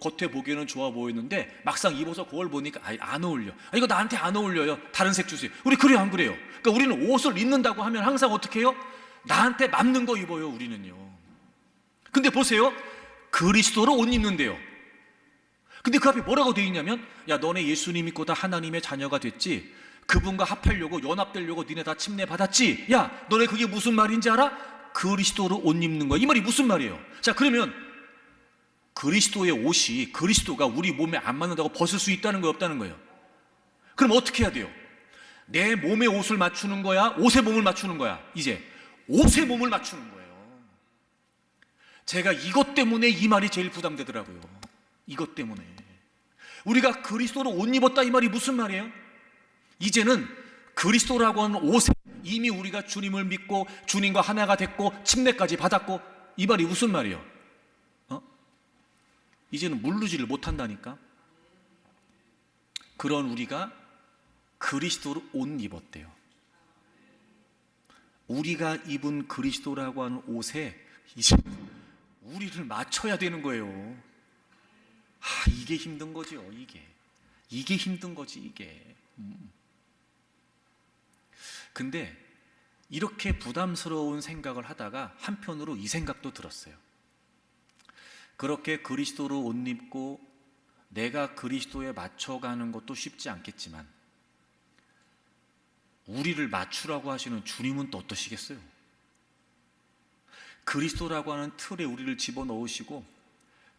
겉에 보기에는 좋아 보이는데 막상 입어서 그걸 보니까 안 어울려. 이거 나한테 안 어울려요. 다른 색 주세요. 우리 그래요, 안 그래요? 그러니까 우리는 옷을 입는다고 하면 항상 어떻게 해요? 나한테 맞는 거 입어요, 우리는요. 근데 보세요. 그리스도로 옷 입는데요. 근데 그 앞에 뭐라고 되어 있냐면, 야, 너네 예수님 믿고 다 하나님의 자녀가 됐지? 그분과 합하려고 연합되려고 니네 다 침례 받았지? 야, 너네 그게 무슨 말인지 알아? 그리스도로 옷 입는 거야. 이 말이 무슨 말이에요? 자, 그러면 그리스도의 옷이 그리스도가 우리 몸에 안 맞는다고 벗을 수 있다는 거예요, 없다는 거예요? 그럼 어떻게 해야 돼요? 내 몸에 옷을 맞추는 거야? 옷에 몸을 맞추는 거야? 이제 옷에 몸을 맞추는 거예요. 제가 이것 때문에 이 말이 제일 부담되더라고요. 이것 때문에. 우리가 그리스도로 옷 입었다, 이 말이 무슨 말이에요? 이제는 그리스도라고 하는 옷에 이미 우리가 주님을 믿고 주님과 하나가 됐고 침례까지 받았고, 이 말이 무슨 말이에요? 이제는 물르지를 못한다니까. 그런 우리가 그리스도로 옷 입었대요. 우리가 입은 그리스도라고 하는 옷에 이제 우리를 맞춰야 되는 거예요. 이게 힘든 거죠. 이게 힘든 거지, 이게. 근데 이렇게 부담스러운 생각을 하다가 한편으로 이 생각도 들었어요. 그렇게 그리스도로 옷 입고 내가 그리스도에 맞춰가는 것도 쉽지 않겠지만 우리를 맞추라고 하시는 주님은 또 어떠시겠어요? 그리스도라고 하는 틀에 우리를 집어넣으시고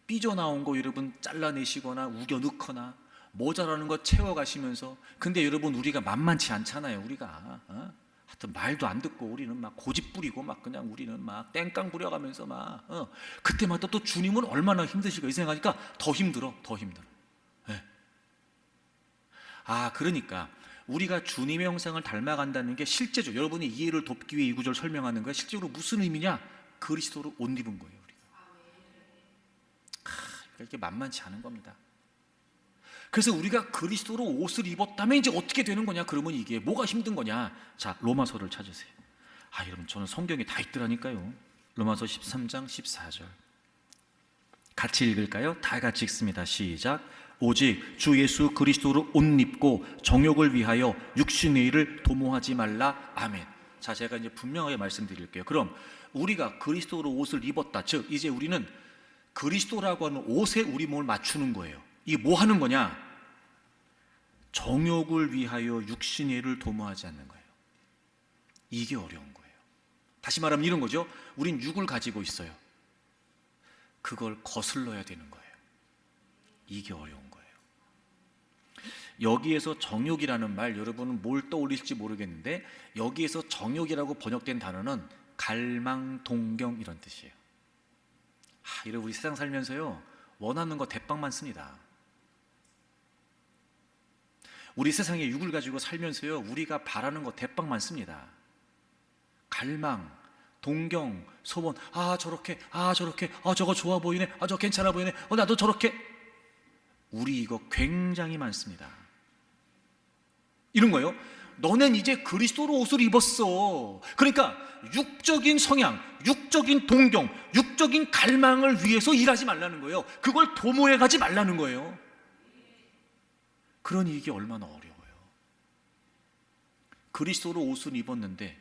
삐져나온 거 여러분 잘라내시거나 우겨넣거나 모자라는 거 채워가시면서, 근데 여러분 우리가 만만치 않잖아요. 우리가 하여튼 말도 안 듣고 우리는 막 고집 부리고 막 그냥 우리는 막 땡깡 부려가면서 막 그때마다 또 주님은 얼마나 힘드실까 이 생각하니까 더 힘들어. 네. 그러니까 우리가 주님의 형상을 닮아간다는 게 실제죠. 여러분이 이해를 돕기 위해 이 구절 설명하는 거예요. 실제로 무슨 의미냐? 그리스도로 옷 입은 거예요, 우리가. 이게 만만치 않은 겁니다. 그래서 우리가 그리스도로 옷을 입었다면 이제 어떻게 되는 거냐? 그러면 이게 뭐가 힘든 거냐? 자, 로마서를 찾으세요. 여러분 저는 성경에 다 있더라니까요. 로마서 13장 14절 같이 읽을까요? 다 같이 읽습니다. 시작. 오직 주 예수 그리스도로 옷 입고 정욕을 위하여 육신의 일을 도모하지 말라. 아멘. 자, 제가 이제 분명하게 말씀드릴게요. 그럼 우리가 그리스도로 옷을 입었다, 즉 이제 우리는 그리스도라고 하는 옷에 우리 몸을 맞추는 거예요. 이게 뭐 하는 거냐? 정욕을 위하여 육신의 일을 도모하지 않는 거예요. 이게 어려운 거예요. 다시 말하면 이런 거죠. 우린 육을 가지고 있어요. 그걸 거슬러야 되는 거예요. 이게 어려운 거예요. 여기에서 정욕이라는 말, 여러분은 뭘 떠올릴지 모르겠는데 여기에서 정욕이라고 번역된 단어는 갈망, 동경 이런 뜻이에요. 여러분 우리 세상 살면서요 원하는 거 대빵 많습니다. 우리 세상에 육을 가지고 살면서요, 우리가 바라는 거 대빵 많습니다. 갈망, 동경, 소원. 아 저렇게, 아 저렇게, 아 저거 좋아 보이네, 아 저 괜찮아 보이네, 나도 저렇게. 우리 이거 굉장히 많습니다. 이런 거예요. 너넨 이제 그리스도로 옷을 입었어. 그러니까 육적인 성향, 육적인 동경, 육적인 갈망을 위해서 일하지 말라는 거예요. 그걸 도모해 가지 말라는 거예요. 그러니 이게 얼마나 어려워요. 그리스도로 옷을 입었는데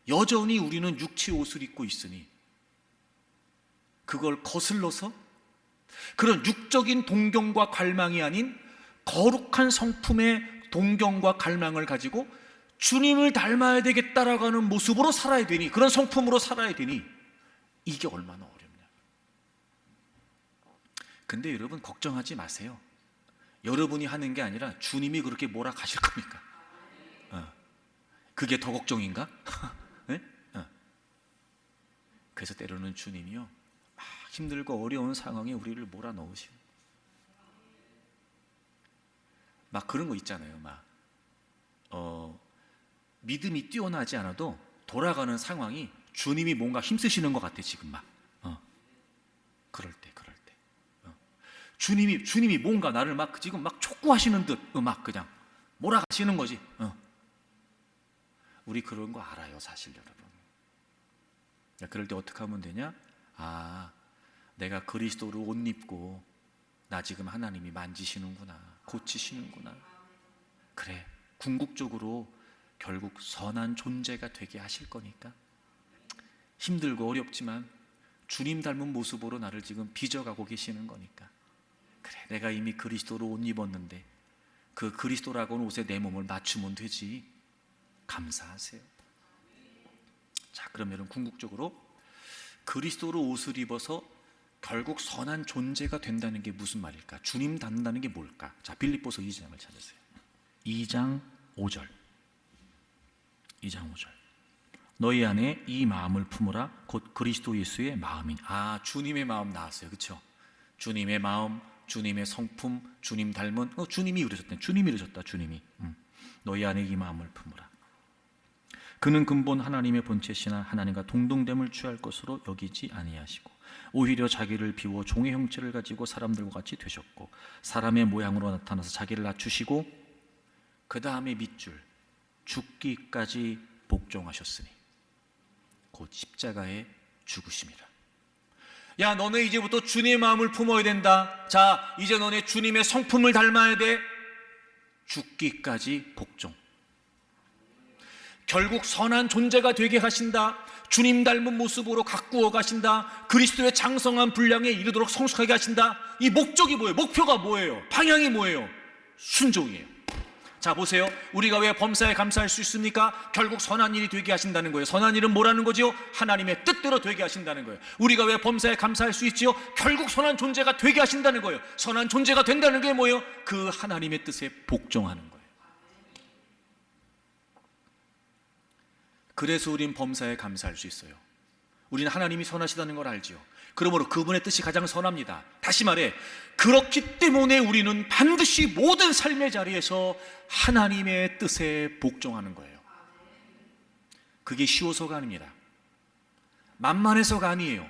여전히 우리는 육체 옷을 입고 있으니 그걸 거슬러서 그런 육적인 동경과 갈망이 아닌 거룩한 성품의 동경과 갈망을 가지고 주님을 닮아야 되겠다라고 하는 모습으로 살아야 되니, 그런 성품으로 살아야 되니 이게 얼마나 어렵냐. 근데 여러분 걱정하지 마세요. 여러분이 하는 게 아니라 주님이 그렇게 몰아가실 거니까. 그게 더 걱정인가? 네? 그래서 때로는 주님이요, 막 힘들고 어려운 상황에 우리를 몰아넣으시고, 막 그런 거 있잖아요. 막 믿음이 뛰어나지 않아도 돌아가는 상황이 주님이 뭔가 힘쓰시는 것 같아 지금 막. 그럴 때 주님이 뭔가 나를 막 지금 막 촉구하시는 듯 막 그냥 몰아가시는 거지. 우리 그런 거 알아요, 사실 여러분. 그럴 때 어떻게 하면 되냐? 아, 내가 그리스도를 옷 입고 나 지금 하나님이 만지시는구나, 고치시는구나. 그래, 궁극적으로 결국 선한 존재가 되게 하실 거니까. 힘들고 어렵지만 주님 닮은 모습으로 나를 지금 빚어가고 계시는 거니까. 그래, 내가 이미 그리스도로 옷 입었는데 그 그리스도라고는 옷에 내 몸을 맞추면 되지. 감사하세요. 자, 그럼 여러분 궁극적으로 그리스도로 옷을 입어서 결국 선한 존재가 된다는 게 무슨 말일까? 주님 닮는다는 게 뭘까? 자, 빌립보서 2장을 찾으세요. 2장 5절. 너희 안에 이 마음을 품으라. 곧 그리스도 예수의 마음인. 아, 주님의 마음 나왔어요. 그렇죠? 주님의 마음, 주님의 성품, 주님 닮은, 주님이 이루셨다. 주님이 이루셨다. 주님이. 너희 안에 이 마음을 품으라. 그는 근본 하나님의 본체시나 하나님과 동등됨을 취할 것으로 여기지 아니하시고 오히려 자기를 비워 종의 형체를 가지고 사람들과 같이 되셨고 사람의 모양으로 나타나서 자기를 낮추시고 그 다음에 밑줄 죽기까지 복종하셨으니 곧 십자가에 죽으심이라. 야, 너네 이제부터 주님의 마음을 품어야 된다. 자, 이제 너네 주님의 성품을 닮아야 돼. 죽기까지 복종. 결국 선한 존재가 되게 하신다. 주님 닮은 모습으로 가꾸어 가신다. 그리스도의 장성한 분량에 이르도록 성숙하게 하신다. 이 목적이 뭐예요? 목표가 뭐예요? 방향이 뭐예요? 순종이에요. 자, 보세요. 우리가 왜 범사에 감사할 수 있습니까? 결국 선한 일이 되게 하신다는 거예요. 선한 일은 뭐라는 거지요? 하나님의 뜻대로 되게 하신다는 거예요. 우리가 왜 범사에 감사할 수 있지요? 결국 선한 존재가 되게 하신다는 거예요. 선한 존재가 된다는 게 뭐예요? 그 하나님의 뜻에 복종하는 거예요. 그래서 우린 범사에 감사할 수 있어요. 우리는 하나님이 선하시다는 걸 알지요. 그러므로 그분의 뜻이 가장 선합니다. 다시 말해, 그렇기 때문에 우리는 반드시 모든 삶의 자리에서 하나님의 뜻에 복종하는 거예요. 그게 쉬워서가 아닙니다. 만만해서가 아니에요.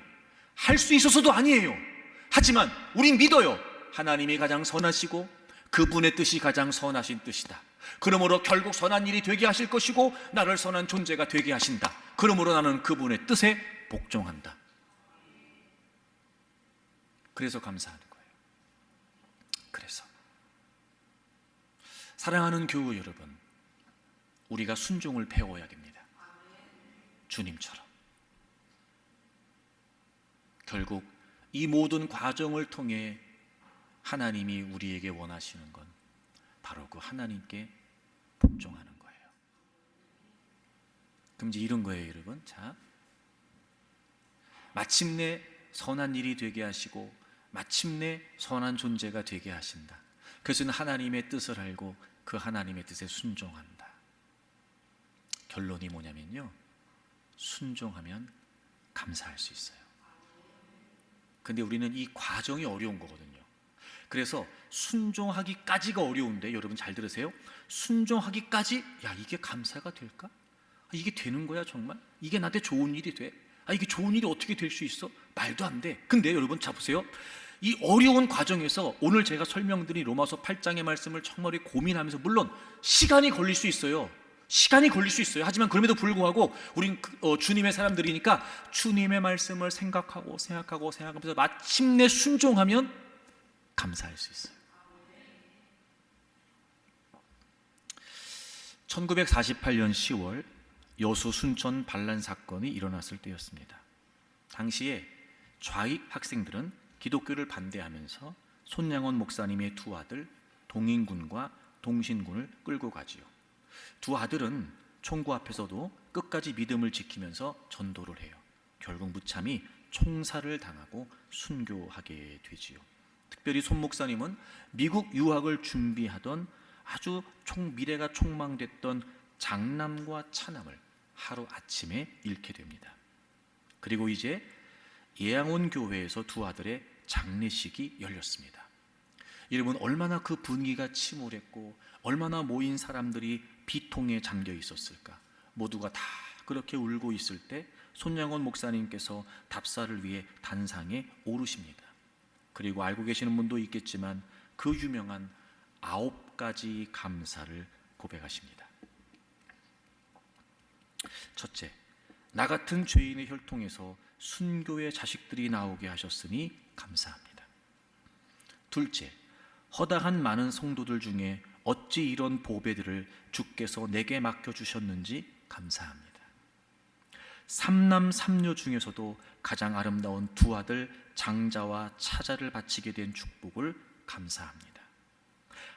할 수 있어서도 아니에요. 하지만 우린 믿어요. 하나님이 가장 선하시고 그분의 뜻이 가장 선하신 뜻이다. 그러므로 결국 선한 일이 되게 하실 것이고 나를 선한 존재가 되게 하신다. 그러므로 나는 그분의 뜻에 복종한다. 그래서 감사하는 거예요. 그래서 사랑하는 교우 여러분, 우리가 순종을 배워야 됩니다. 주님처럼. 결국 이 모든 과정을 통해 하나님이 우리에게 원하시는 건 바로 그 하나님께 복종하는 거예요. 그럼 이제 이런 거예요, 여러분. 자, 마침내 선한 일이 되게 하시고 마침내 선한 존재가 되게 하신다. 그래서 하나님의 뜻을 알고 그 하나님의 뜻에 순종한다. 결론이 뭐냐면요, 순종하면 감사할 수 있어요. 근데 우리는 이 과정이 어려운 거거든요. 그래서 순종하기까지가 어려운데, 여러분 잘 들으세요. 순종하기까지, 야, 이게 감사가 될까? 이게 되는 거야 정말? 이게 나한테 좋은 일이 돼? 이게 좋은 일이 어떻게 될 수 있어? 말도 안 돼. 근데 여러분 자 보세요. 이 어려운 과정에서 오늘 제가 설명드린 로마서 8장의 말씀을 정말 고민하면서, 물론 시간이 걸릴 수 있어요. 시간이 걸릴 수 있어요. 하지만 그럼에도 불구하고 우린 주님의 사람들이니까 주님의 말씀을 생각하면서 마침내 순종하면 감사할 수 있어요. 1948년 10월 여수 순천 반란 사건이 일어났을 때였습니다. 당시에 좌익 학생들은 기독교를 반대하면서 손양원 목사님의 두 아들 동인군과 동신군을 끌고 가지요. 두 아들은 총구 앞에서도 끝까지 믿음을 지키면서 전도를 해요. 결국 무참히 총살을 당하고 순교하게 되지요. 특별히 손 목사님은 미국 유학을 준비하던 아주 미래가 촉망됐던 장남과 차남을 하루아침에 잃게 됩니다. 그리고 이제 예양원 교회에서 두 아들의 장례식이 열렸습니다. 여러분, 얼마나 그 분위기가 침울했고 얼마나 모인 사람들이 비통에 잠겨 있었을까. 모두가 다 그렇게 울고 있을 때 손양원 목사님께서 답사를 위해 단상에 오르십니다. 그리고 알고 계시는 분도 있겠지만 그 유명한 9가지 감사를 고백하십니다. 첫째, 나 같은 죄인의 혈통에서 순교의 자식들이 나오게 하셨으니 감사합니다. 둘째, 허다한 많은 성도들 중에 어찌 이런 보배들을 주께서 내게 맡겨주셨는지 감사합니다. 삼남 삼녀 중에서도 가장 아름다운 두 아들 장자와 차자를 바치게 된 축복을 감사합니다.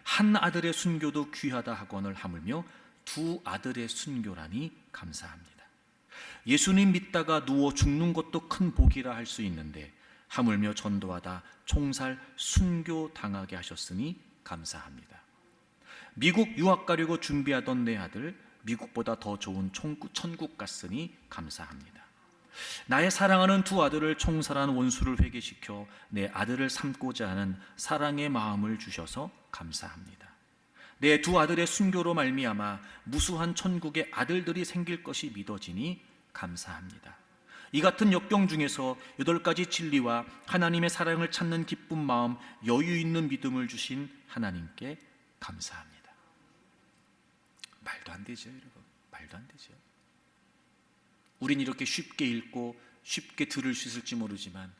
한 아들의 순교도 귀하다 하거늘 하물며 두 아들의 순교라니 감사합니다. 예수님 믿다가 누워 죽는 것도 큰 복이라 할 수 있는데 하물며 전도하다 총살 순교 당하게 하셨으니 감사합니다. 미국 유학 가려고 준비하던 내 아들 미국보다 더 좋은 천국 갔으니 감사합니다. 나의 사랑하는 두 아들을 총살한 원수를 회개시켜 내 아들을 삼고자 하는 사랑의 마음을 주셔서 감사합니다. 내 두 아들의 순교로 말미암아 무수한 천국의 아들들이 생길 것이 믿어지니 감사합니다. 이 같은 역경 중에서 8가지 진리와 하나님의 사랑을 찾는 기쁜 마음, 여유 있는 믿음을 주신 하나님께 감사합니다. 말도 안 되죠, 여러분. 말도 안 되죠. 우린 이렇게 쉽게 읽고 쉽게 들을 수 있을지 모르지만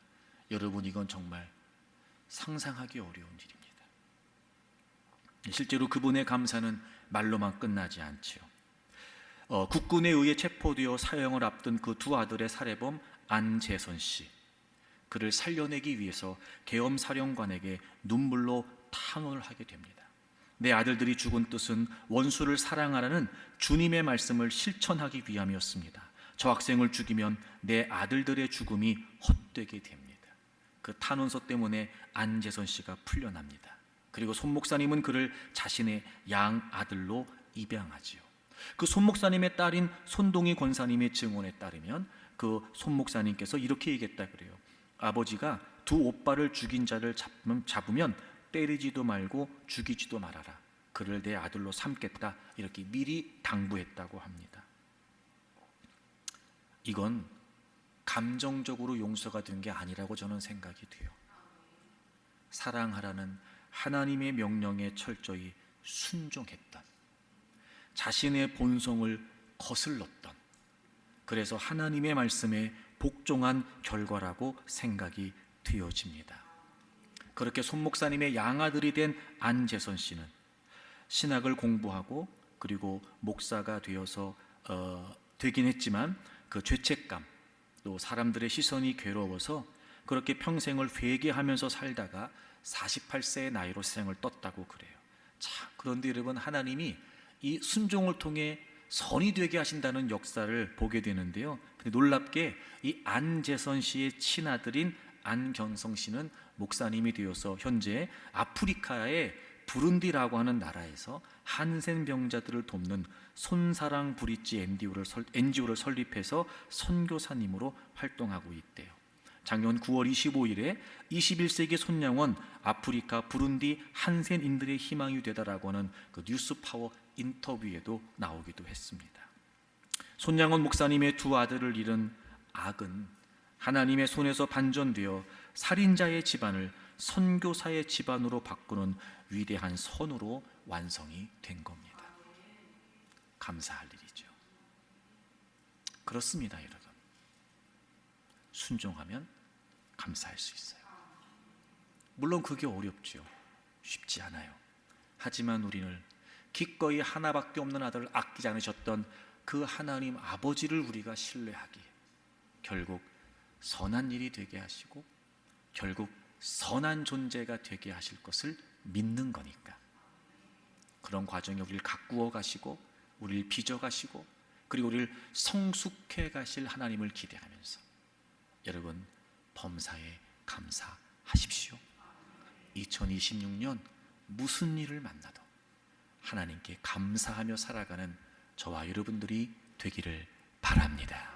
여러분, 이건 정말 상상하기 어려운 일입니다. 실제로 그분의 감사는 말로만 끝나지 않지요. 국군에 의해 체포되어 사형을 앞둔 그 두 아들의 살해범 안재선 씨, 그를 살려내기 위해서 계엄 사령관에게 눈물로 탄원을 하게 됩니다. 내 아들들이 죽은 뜻은 원수를 사랑하라는 주님의 말씀을 실천하기 위함이었습니다. 저 학생을 죽이면 내 아들들의 죽음이 헛되게 됩니다. 그 탄원서 때문에 안재선 씨가 풀려납니다. 그리고 손 목사님은 그를 자신의 양 아들로 입양하지요. 그 손 목사님의 딸인 손동희 권사님의 증언에 따르면 그 손 목사님께서 이렇게 얘기했다 그래요. 아버지가 두 오빠를 죽인 자를 잡으면 때리지도 말고 죽이지도 말아라. 그를 내 아들로 삼겠다. 이렇게 미리 당부했다고 합니다. 이건 감정적으로 용서가 된 게 아니라고 저는 생각이 돼요. 사랑하라는 하나님의 명령에 철저히 순종했던, 자신의 본성을 거슬렀던, 그래서 하나님의 말씀에 복종한 결과라고 생각이 되어집니다. 그렇게 손 목사님의 양아들이 된 안재선 씨는 신학을 공부하고 그리고 목사가 되어서 되긴 했지만 그 죄책감, 또 사람들의 시선이 괴로워서 그렇게 평생을 회개하면서 살다가 48세의 나이로 세상을 떴다고 그래요. 자, 그런데 여러분, 하나님이 이 순종을 통해 선이 되게 하신다는 역사를 보게 되는데요. 근데 놀랍게 이 안재선 씨의 친아들인 안경성 씨는 목사님이 되어서 현재 아프리카의 부룬디라고 하는 나라에서 한센병자들을 돕는 손사랑 브릿지 NGO를 설립해서 선교사님으로 활동하고 있대요. 작년 9월 25일에 21세기 손양원 아프리카 부룬디 한센인들의 희망이 되다라고 하는 그 뉴스파워 인터뷰에도 나오기도 했습니다. 손양원 목사님의 두 아들을 잃은 악은 하나님의 손에서 반전되어 살인자의 집안을 선교사의 집안으로 바꾸는 위대한 선으로 완성이 된 겁니다. 감사할 일이죠. 그렇습니다, 여러분. 순종하면 감사할 수 있어요. 물론 그게 어렵죠. 쉽지 않아요. 하지만 우리는 기꺼이 하나밖에 없는 아들을 아끼지 않으셨던 그 하나님 아버지를 우리가 신뢰하기에 결국 선한 일이 되게 하시고 결국 선한 존재가 되게 하실 것을 믿는 거니까, 그런 과정에 우리를 가꾸어 가시고 우리를 빚어 가시고 그리고 우리를 성숙해 가실 하나님을 기대하면서 여러분 범사에 감사하십시오. 2026년 무슨 일을 만나도 하나님께 감사하며 살아가는 저와 여러분들이 되기를 바랍니다.